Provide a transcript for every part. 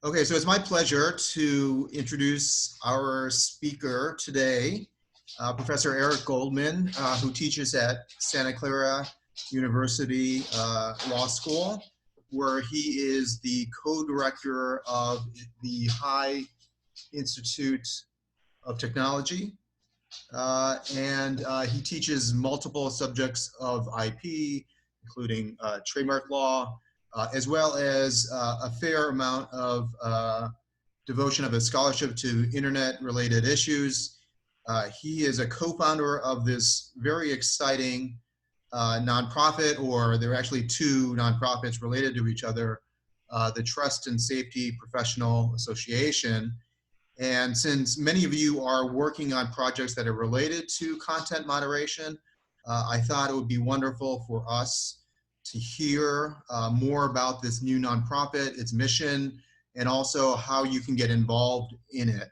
Okay, so it's my pleasure to introduce our speaker today, Professor Eric Goldman, who teaches at Santa Clara University Law School, where he is the co-director of the High Institute of Technology. He teaches multiple subjects of IP, including trademark law, as well as a fair amount of devotion of his scholarship to internet-related issues. He is a co-founder of this very exciting nonprofit, or there are actually two nonprofits related to each other, the Trust and Safety Professional Association. And since many of you are working on projects that are related to content moderation, I thought it would be wonderful for us to hear more about this new nonprofit, its mission, and also how you can get involved in it.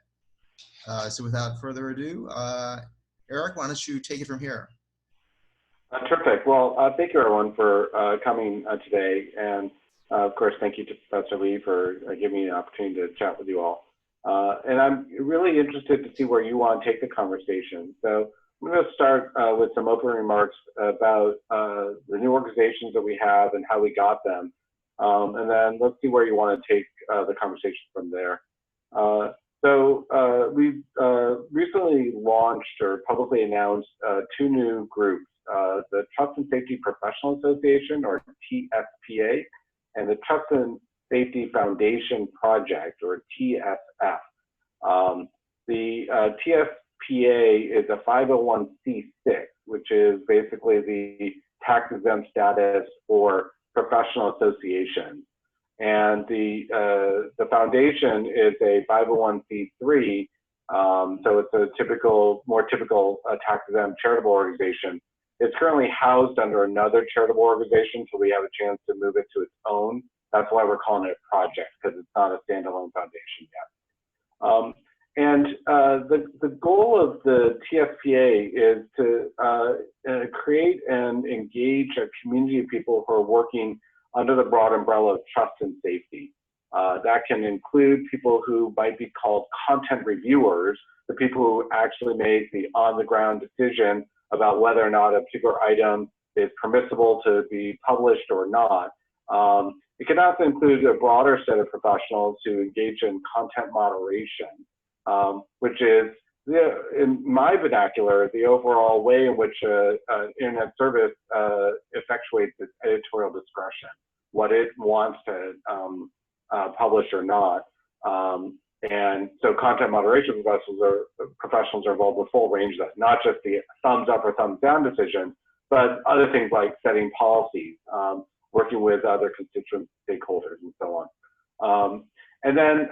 So without further ado, Eric, why don't you take it from here? Terrific. Well, thank you everyone for coming today. And of course, thank you to Professor Lee for giving me an opportunity to chat with you all. And I'm really interested to see where you want to take the conversation. So I'm going to start with some opening remarks about the new organizations that we have and how we got them. And then let's see where you want to take the conversation from there. We've recently launched or publicly announced two new groups, the Trust and Safety Professional Association, or TSPA, and the Trust and Safety Foundation Project, or TSF. The TSPA is a 501c6, which is basically the tax-exempt status for professional associations. And the foundation is a 501c3, so it's a more typical tax-exempt charitable organization. It's currently housed under another charitable organization, so we have a chance to move it to its own. That's why we're calling it a project, because it's not a standalone foundation yet. The goal of the TSPA is to create and engage a community of people who are working under the broad umbrella of trust and safety. That can include people who might be called content reviewers, the people who actually make the on-the-ground decision about whether or not a particular item is permissible to be published or not. It can also include a broader set of professionals who engage in content moderation, which is, in my vernacular, the overall way in which internet service effectuates its editorial discretion, what it wants to publish or not. And so content moderation professionals are involved with a full range of that, not just the thumbs up or thumbs down decision, but other things like setting policies, working with other constituent stakeholders, and so on. And then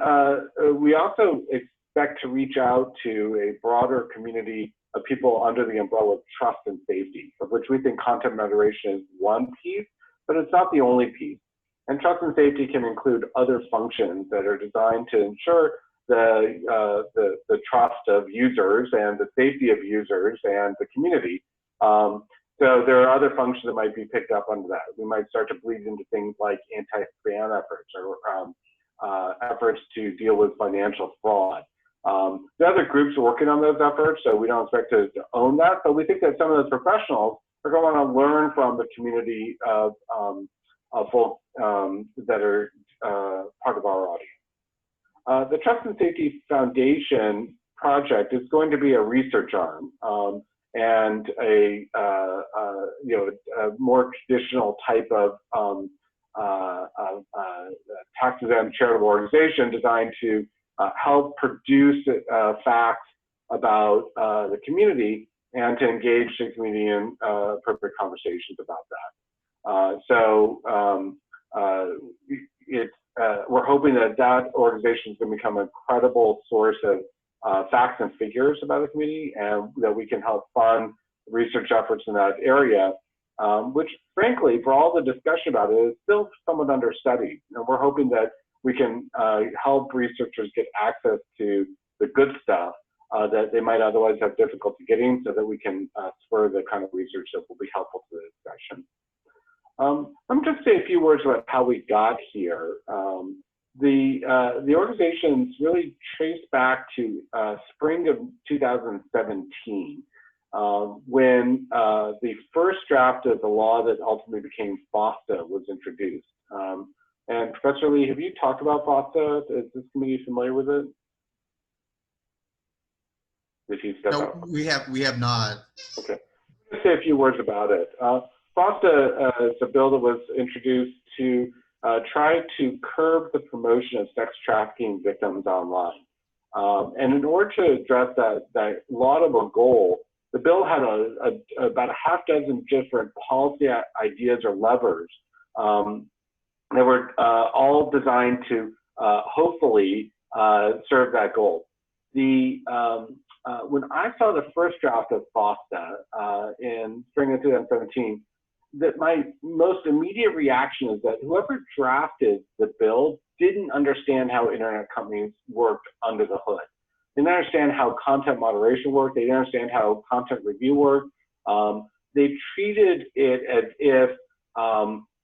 we also expect to reach out to a broader community of people under the umbrella of trust and safety, of which we think content moderation is one piece, but it's not the only piece. And trust and safety can include other functions that are designed to ensure the trust of users and the safety of users and the community. So there are other functions that might be picked up under that. We might start to bleed into things like anti-spam efforts or efforts to deal with financial fraud. The other groups are working on those efforts, so we don't expect to own that, but we think that some of those professionals are going to learn from the community of folks that are part of our audience. The Trust and Safety Foundation project is going to be a research arm and a more traditional type of tax-exempt charitable organization designed to help produce facts about the community and to engage the community in appropriate conversations about that. We're hoping that that organization is going to become a credible source of facts and figures about the community, and that we can help fund research efforts in that area, which frankly, for all the discussion about it, is still somewhat understudied. And we're hoping that we can help researchers get access to the good stuff that they might otherwise have difficulty getting, so that we can spur the kind of research that will be helpful to the discussion. Let me just say a few words about how we got here. the organization's really traced back to spring of 2017, when the first draft of the law that ultimately became FOSTA was introduced. And Professor Lee, have you talked about FOSTA? Is this committee familiar with it? Did he step No, out? we have not. Okay. I'll say a few words about it. FOSTA is a bill that was introduced to try to curb the promotion of sex trafficking victims online. And in order to address that laudable goal, the bill had about a half dozen different policy ideas or levers that were all designed to hopefully serve that goal. When I saw the first draft of FOSTA in spring of 2017, that my most immediate reaction is that whoever drafted the bill didn't understand how internet companies worked under the hood. They didn't understand how content moderation worked. They didn't understand how content review worked. They treated it as if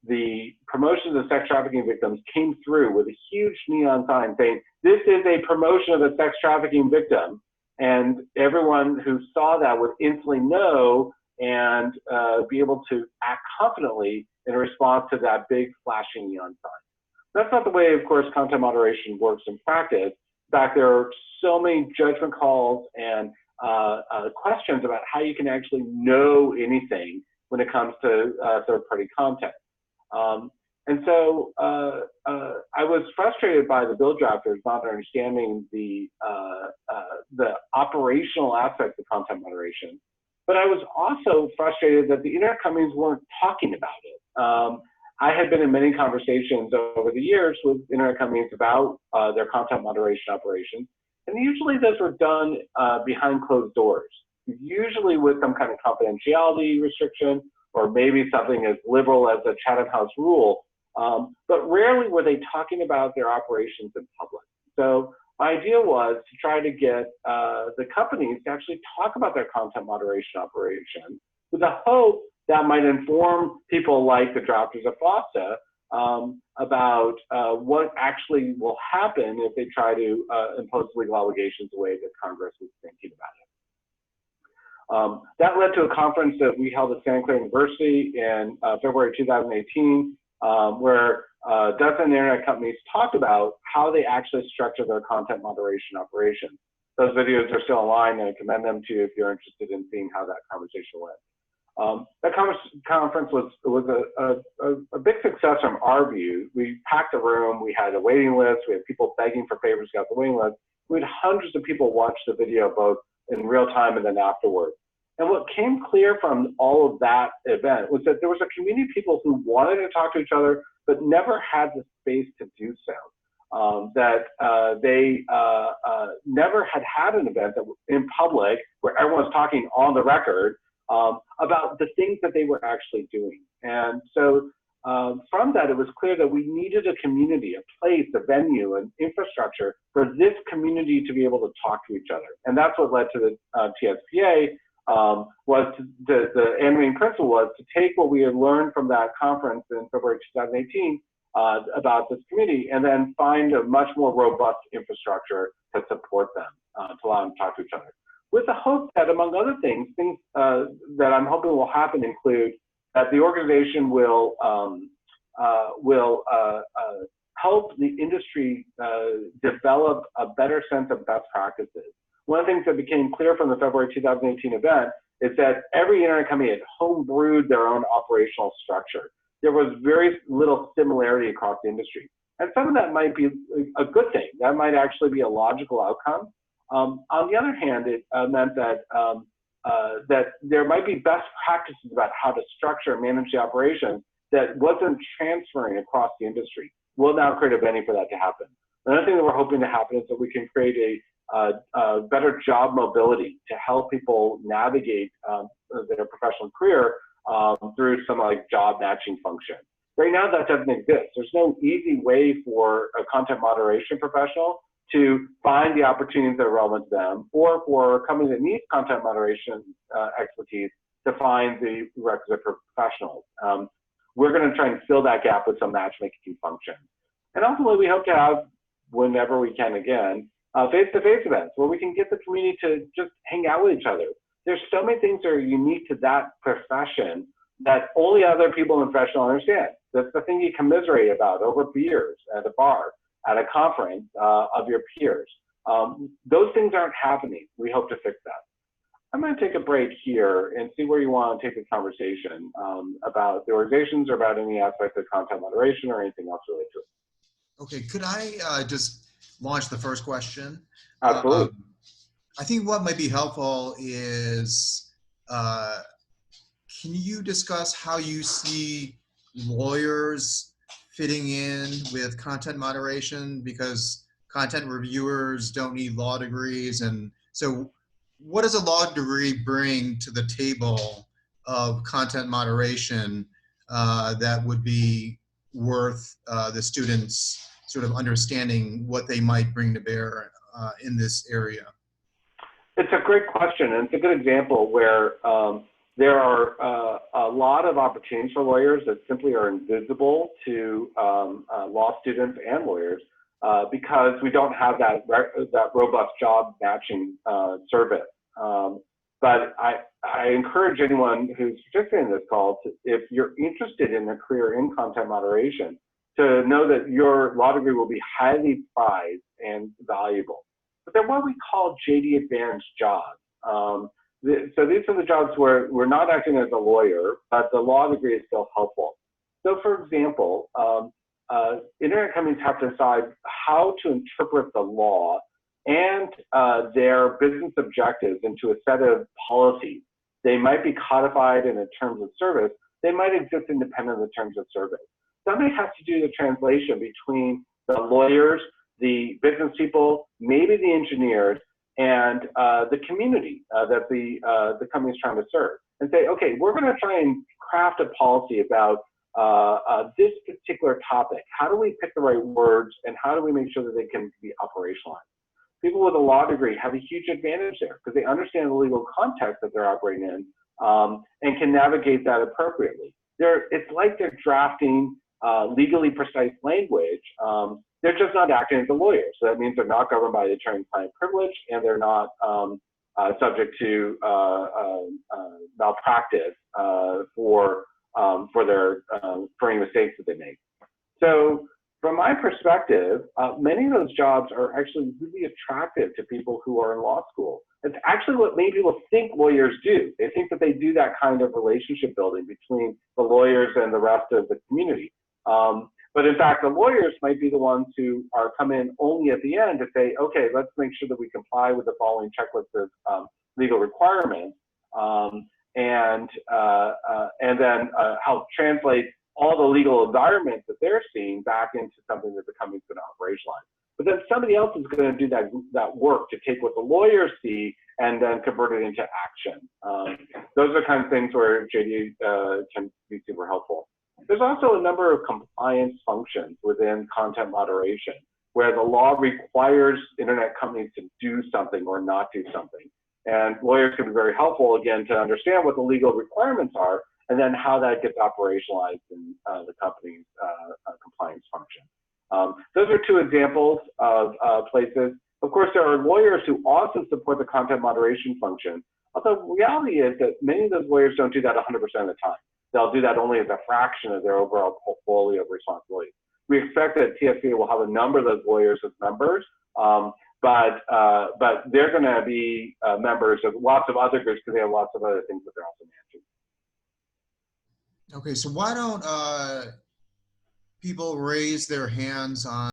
the promotion of sex trafficking victims came through with a huge neon sign saying, "This is a promotion of a sex trafficking victim." And everyone who saw that would instantly know and be able to act confidently in response to that big flashing neon sign. That's not the way, of course, content moderation works in practice. In fact, there are so many judgment calls and questions about how you can actually know anything when it comes to third-party content. And so I was frustrated by the bill drafters not understanding the operational aspects of content moderation. But I was also frustrated that the internet companies weren't talking about it. I had been in many conversations over the years with internet companies about their content moderation operations, and usually those were done behind closed doors, usually with some kind of confidentiality restriction, or maybe something as liberal as a Chatham House rule, but rarely were they talking about their operations in public. So my idea was to try to get the companies to actually talk about their content moderation operation with the hope that might inform people like the drafters of FOSTA about what actually will happen if they try to impose legal obligations the way that Congress was thinking about it. That led to a conference that we held at Santa Clara University in February 2018, where a dozen internet companies talked about how they actually structure their content moderation operations. Those videos are still online, and I commend them to you if you're interested in seeing how that conversation went. That conference was a big success from our view. We packed a room, we had a waiting list, we had people begging for favors to get the waiting list. We had hundreds of people watch the video both in real time and then afterwards. And what came clear from all of that event was that there was a community of people who wanted to talk to each other, but never had the space to do so. They never had an event that in public where everyone's talking on the record about the things that they were actually doing. And so from that, it was clear that we needed a community, a place, a venue, an infrastructure for this community to be able to talk to each other. And that's what led to the TSPA. The animating principle was to take what we had learned from that conference in February 2018 about this community and then find a much more robust infrastructure to support them, to allow them to talk to each other. With the hope that, among other things, that I'm hoping will happen include that the organization will help the industry develop a better sense of best practices. One of the things that became clear from the February 2018 event is that every internet company had homebrewed their own operational structure. There was very little similarity across the industry. And some of that might be a good thing. That might actually be a logical outcome. On the other hand, it meant that, that there might be best practices about how to structure and manage the operation that wasn't transferring across the industry. We'll now create a venue for that to happen. Another thing that we're hoping to happen is that we can create a better job mobility to help people navigate their professional career through some like job matching function. Right now, that doesn't exist. There's no easy way for a content moderation professional to find the opportunities that are relevant to them, or for a company that needs content moderation expertise to find the requisite professionals. We're going to try and fill that gap with some matchmaking function. And ultimately, we hope to have, whenever we can again, face-to-face events where we can get the community to just hang out with each other. There's so many things that are unique to that profession that only other people in the profession understand. That's the thing you commiserate about over beers at a bar, at a conference of your peers. Those things aren't happening. We hope to fix that. I'm going to take a break here and see where you want to take the conversation about the organizations or about any aspect of content moderation or anything else related to it. Okay, could I just launch the first question? Absolutely. I think what might be helpful is, can you discuss how you see lawyers fitting in with content moderation? Because content reviewers don't need law degrees. And so what does a law degree bring to the table of content moderation that would be worth the students sort of understanding what they might bring to bear in this area? It's a great question, and it's a good example where there are a lot of opportunities for lawyers that simply are invisible to law students and lawyers because we don't have that robust job matching service. But I encourage anyone who's participating in this call, if you're interested in a career in content moderation, to know that your law degree will be highly prized and valuable. But they're what we call JD advanced jobs. So these are the jobs where we're not acting as a lawyer, but the law degree is still helpful. So for example, internet companies have to decide how to interpret the law and their business objectives into a set of policies. They might be codified in the terms of service. They might exist independent of the terms of service. Somebody has to do the translation between the lawyers, the business people, maybe the engineers, and the community that the company is trying to serve, and say, okay, we're going to try and craft a policy about this particular topic. How do we pick the right words, and how do we make sure that they can be operationalized? People with a law degree have a huge advantage there because they understand the legal context that they're operating in and can navigate that appropriately. It's like they're drafting legally precise language. They're just not acting as a lawyer. So that means they're not governed by the attorney-client privilege, and they're not subject to malpractice for any mistakes that they make. So from my perspective, many of those jobs are actually really attractive to people who are in law school. It's actually what many people think lawyers do. They think that they do that kind of relationship building between the lawyers and the rest of the community. But in fact, the lawyers might be the ones who are come in only at the end to say, okay, let's make sure that we comply with the following checklist of legal requirements, and then help translate all the legal environments that they're seeing back into something that the company's going to operationalize. But then somebody else is going to do that work to take what the lawyers see and then convert it into action. Those are kind of things where JD can be super helpful. There's also a number of compliance functions within content moderation where the law requires internet companies to do something or not do something. And lawyers can be very helpful, again, to understand what the legal requirements are and then how that gets operationalized in the company's compliance function. Those are two examples of places. Of course, there are lawyers who also support the content moderation function. Although the reality is that many of those lawyers don't do that 100% of the time. They'll do that only as a fraction of their overall portfolio of responsibilities. We expect that TSPA will have a number of those lawyers as members, but they're going to be members of lots of other groups because they have lots of other things that they're also managing. Okay, so why don't people raise their hands on